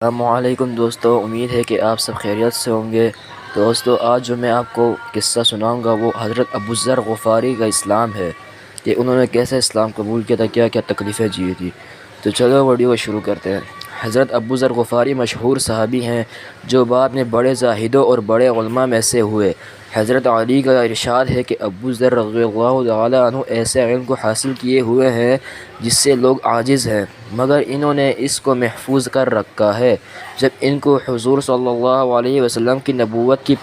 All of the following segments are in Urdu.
السلام علیکم دوستو، امید ہے کہ آپ سب خیریت سے ہوں گے۔ دوستو، آج جو میں آپ کو قصہ سناؤں گا وہ حضرت ابو ذر غفاری کا اسلام ہے کہ انہوں نے کیسے اسلام قبول کیا تھا، کیا کیا تکلیفیں جی تھی۔ تو چلو ویڈیو کو شروع کرتے ہیں۔ حضرت ابو ذر غفاری مشہور صحابی ہیں جو بعد میں بڑے زاہدوں اور بڑے علماء میں سے ہوئے۔ حضرت علی کا ارشاد ہے کہ ابو ذر رضی اللہ تعالیٰ عنہ ایسے علم کو حاصل کیے ہوئے ہیں جس سے لوگ عاجز ہیں، مگر انہوں نے اس کو محفوظ کر رکھا ہے۔ جب ان کو حضور صلی اللہ علیہ وسلم کی نبوت کی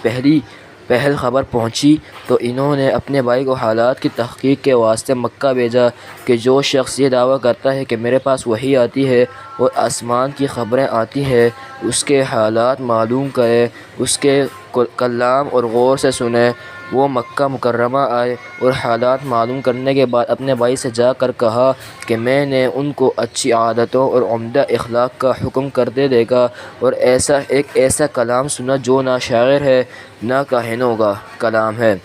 پہل خبر پہنچی تو انہوں نے اپنے بھائی کو حالات کی تحقیق کے واسطے مکہ بھیجا کہ جو شخص یہ دعویٰ کرتا ہے کہ میرے پاس وحی آتی ہے اور آسمان کی خبریں آتی ہیں، اس کے حالات معلوم کرے، اس کے کلام اور غور سے سنے۔ وہ مکہ مکرمہ آئے اور حالات معلوم کرنے کے بعد اپنے بھائی سے جا کر کہا کہ میں نے ان کو اچھی عادتوں اور عمدہ اخلاق کا حکم کرتے دیکھا اور ایسا کلام سنا جو نہ شاعر ہے نہ کاہنوں کا کلام ہے۔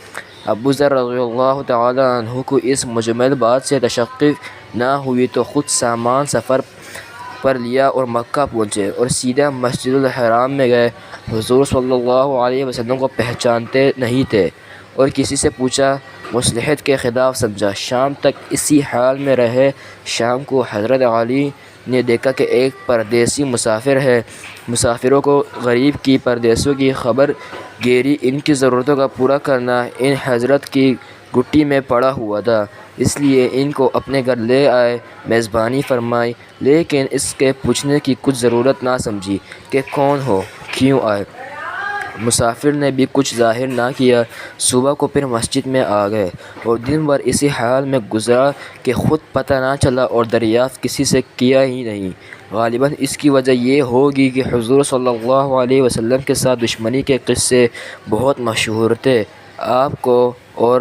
ابو ذر رضی اللہ تعالیٰ عنہ کو اس مجمل بات سے تشکیف نہ ہوئی تو خود سامان سفر پر لیا اور مکہ پہنچے اور سیدھا مسجد الحرام میں گئے۔ حضور صلی اللہ علیہ وسلم کو پہچانتے نہیں تھے اور کسی سے پوچھا، مصلحت کے خلاف سمجھا۔ شام تک اسی حال میں رہے۔ شام کو حضرت علی نے دیکھا کہ ایک پردیسی مسافر ہے۔ مسافروں کو غریب کی پردیسیوں کی خبر گیری، ان کی ضرورتوں کا پورا کرنا ان حضرت کی گھٹی میں پڑا ہوا تھا، اس لیے ان کو اپنے گھر لے آئے، میزبانی فرمائی، لیکن اس کے پوچھنے کی کچھ ضرورت نہ سمجھی کہ کون ہو، کیوں آئے۔ مسافر نے بھی کچھ ظاہر نہ کیا۔ صبح کو پھر مسجد میں آ گئے اور دن بھر اسی حال میں گزرا کہ خود پتہ نہ چلا اور دریافت کسی سے کیا ہی نہیں۔ غالباً اس کی وجہ یہ ہوگی کہ حضور صلی اللہ علیہ وسلم کے ساتھ دشمنی کے قصے بہت مشہور تھے۔ آپ کو اور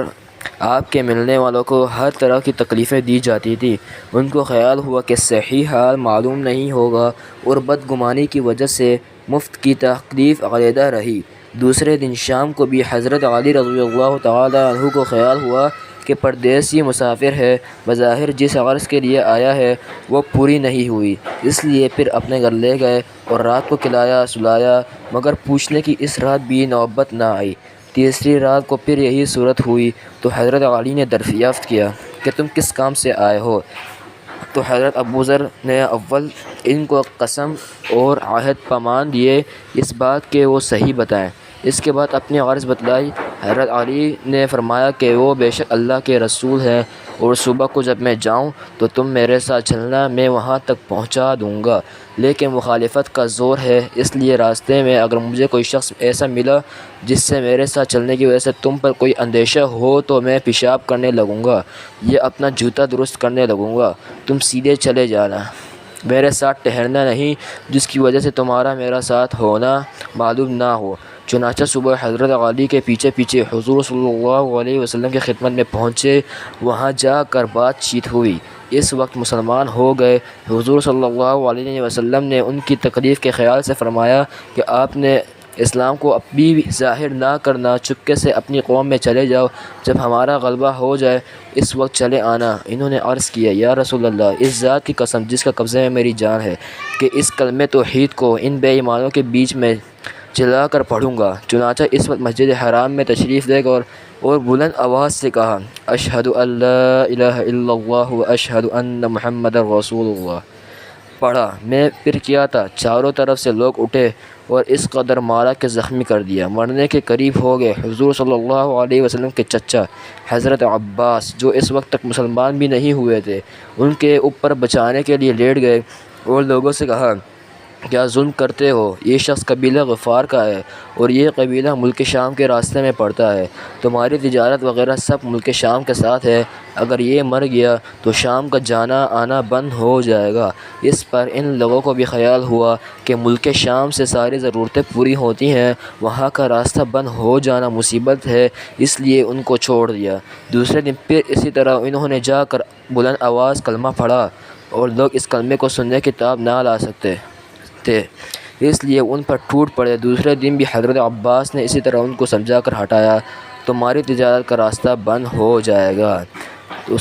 آپ کے ملنے والوں کو ہر طرح کی تکلیفیں دی جاتی تھیں۔ ان کو خیال ہوا کہ صحیح حال معلوم نہیں ہوگا اور بدگمانی کی وجہ سے مفت کی تکلیف علیحدہ رہی۔ دوسرے دن شام کو بھی حضرت علی رضی اللہ تعالیٰ عنہ کو خیال ہوا کہ پردیسی مسافر ہے، بظاہر جس غرض کے لیے آیا ہے وہ پوری نہیں ہوئی، اس لیے پھر اپنے گھر لے گئے اور رات کو کھلایا سلایا، مگر پوچھنے کی اس رات بھی نوبت نہ آئی۔ تیسری رات کو پھر یہی صورت ہوئی تو حضرت علی نے دریافت کیا کہ تم کس کام سے آئے ہو؟ تو حضرت ابو ذر نے اول ان کو قسم اور عہد پیمان دیے اس بات کہ وہ صحیح بتائیں۔ اس کے بعد اپنی غرض بتلائی۔ حضرت علی نے فرمایا کہ وہ بے شک اللہ کے رسول ہیں اور صبح کو جب میں جاؤں تو تم میرے ساتھ چلنا، میں وہاں تک پہنچا دوں گا، لیکن مخالفت کا زور ہے، اس لیے راستے میں اگر مجھے کوئی شخص ایسا ملا جس سے میرے ساتھ چلنے کی وجہ سے تم پر کوئی اندیشہ ہو تو میں پیشاب کرنے لگوں گا یا اپنا جوتا درست کرنے لگوں گا، تم سیدھے چلے جانا، میرے ساتھ ٹہرنا نہیں، جس کی وجہ سے تمہارا میرا ساتھ ہونا معلوم نہ ہو۔ چنانچہ صبح حضرت علی کے پیچھے پیچھے حضور صلی اللہ علیہ وسلم کی خدمت میں پہنچے۔ وہاں جا کر بات چیت ہوئی۔ اس وقت مسلمان ہو گئے۔ حضور صلی اللہ علیہ وسلم نے ان کی تکلیف کے خیال سے فرمایا کہ آپ نے اسلام کو ابھی بھی ظاہر نہ کرنا، چپکے سے اپنی قوم میں چلے جاؤ، جب ہمارا غلبہ ہو جائے اس وقت چلے آنا۔ انہوں نے عرض کیا، یا رسول اللہ، اس ذات کی قسم جس کا قبضے میں میری جان ہے کہ اس کلمہ توحید کو ان بے ایمانوں کے بیچ میں چلا کر پڑھوں گا۔ چنانچہ اس وقت مسجد حرام میں تشریف لے گئے اور بلند آواز سے کہا، اشہد ان لا الہ الا اللہ و اشہد ان محمد رسول اللہ پڑھا۔ میں پھر کیا تھا، چاروں طرف سے لوگ اٹھے اور اس قدر مارا کہ زخمی کر دیا، مرنے کے قریب ہو گئے۔ حضور صلی اللہ علیہ وسلم کے چچا حضرت عباس، جو اس وقت تک مسلمان بھی نہیں ہوئے تھے، ان کے اوپر بچانے کے لیے لیٹ گئے اور لوگوں سے کہا، کیا ظلم کرتے ہو؟ یہ شخص قبیلہ غفار کا ہے اور یہ قبیلہ ملک شام کے راستے میں پڑتا ہے، تمہاری تجارت وغیرہ سب ملک شام کے ساتھ ہے، اگر یہ مر گیا تو شام کا جانا آنا بند ہو جائے گا۔ اس پر ان لوگوں کو بھی خیال ہوا کہ ملک شام سے ساری ضرورتیں پوری ہوتی ہیں، وہاں کا راستہ بند ہو جانا مصیبت ہے، اس لیے ان کو چھوڑ دیا۔ دوسرے دن پھر اسی طرح انہوں نے جا کر بلند آواز کلمہ پڑھا اور لوگ اس کلمے کو سننے کی تاب نہ لا سکتے تھے، اس لیے ان پر ٹوٹ پڑے۔ دوسرے دن بھی حضرت عباس نے اسی طرح ان کو سمجھا کر ہٹایا، تمہاری تجارت کا راستہ بند ہو جائے گا۔ تو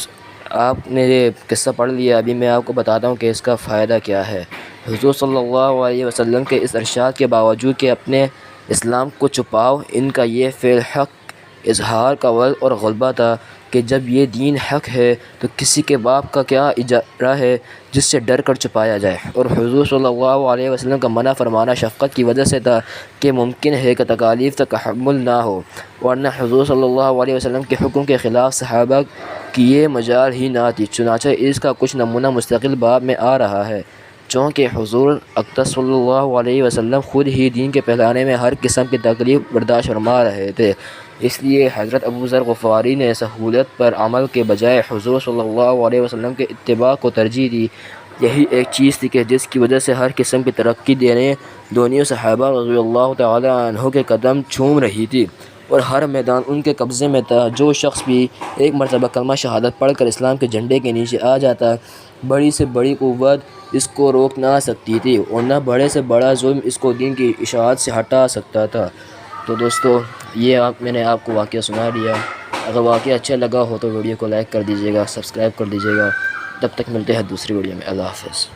آپ نے یہ قصہ پڑھ لیا، ابھی میں آپ کو بتاتا ہوں کہ اس کا فائدہ کیا ہے۔ حضور صلی اللہ علیہ وسلم کے اس ارشاد کے باوجود کہ اپنے اسلام کو چھپاؤ، ان کا یہ فعل حق اظہار کا ول اور غلبہ تھا کہ جب یہ دین حق ہے تو کسی کے باپ کا کیا اجارہ ہے جس سے ڈر کر چھپایا جائے۔ اور حضور صلی اللہ علیہ وسلم کا منع فرمانا شفقت کی وجہ سے تھا کہ ممکن ہے کہ تکالیف کا تحمل نہ ہو، ورنہ حضور صلی اللہ علیہ وسلم کے حکم کے خلاف صحابہ کی یہ مجال ہی نہ تھی۔ چنانچہ اس کا کچھ نمونہ مستقل باب میں آ رہا ہے، چونکہ حضور اقدس صلی اللہ علیہ وسلم خود ہی دین کے پھیلانے میں ہر قسم کی تکلیف برداشت فرما رہے تھے، اس لیے حضرت ابو ذر غفاری نے سہولت پر عمل کے بجائے حضور صلی اللہ علیہ وسلم کے اتباع کو ترجیح دی۔ یہی ایک چیز تھی کہ جس کی وجہ سے ہر قسم کی ترقی دینے دونوں صحابہ رضی اللہ تعالی عنہ کے قدم چوم رہی تھی اور ہر میدان ان کے قبضے میں تھا۔ جو شخص بھی ایک مرتبہ کلمہ شہادت پڑھ کر اسلام کے جھنڈے کے نیچے آ جاتا، بڑی سے بڑی قوت اس کو روک نہ سکتی تھی اور نہ بڑے سے بڑا ظلم اس کو دین کی اشاعت سے ہٹا سکتا تھا۔ تو دوستو، یہ میں نے آپ کو واقعہ سنا دیا۔ اگر واقعہ اچھا لگا ہو تو ویڈیو کو لائک کر دیجیے گا، سبسکرائب کر دیجیے گا۔ تب تک ملتے ہیں دوسری ویڈیو میں۔ اللہ حافظ۔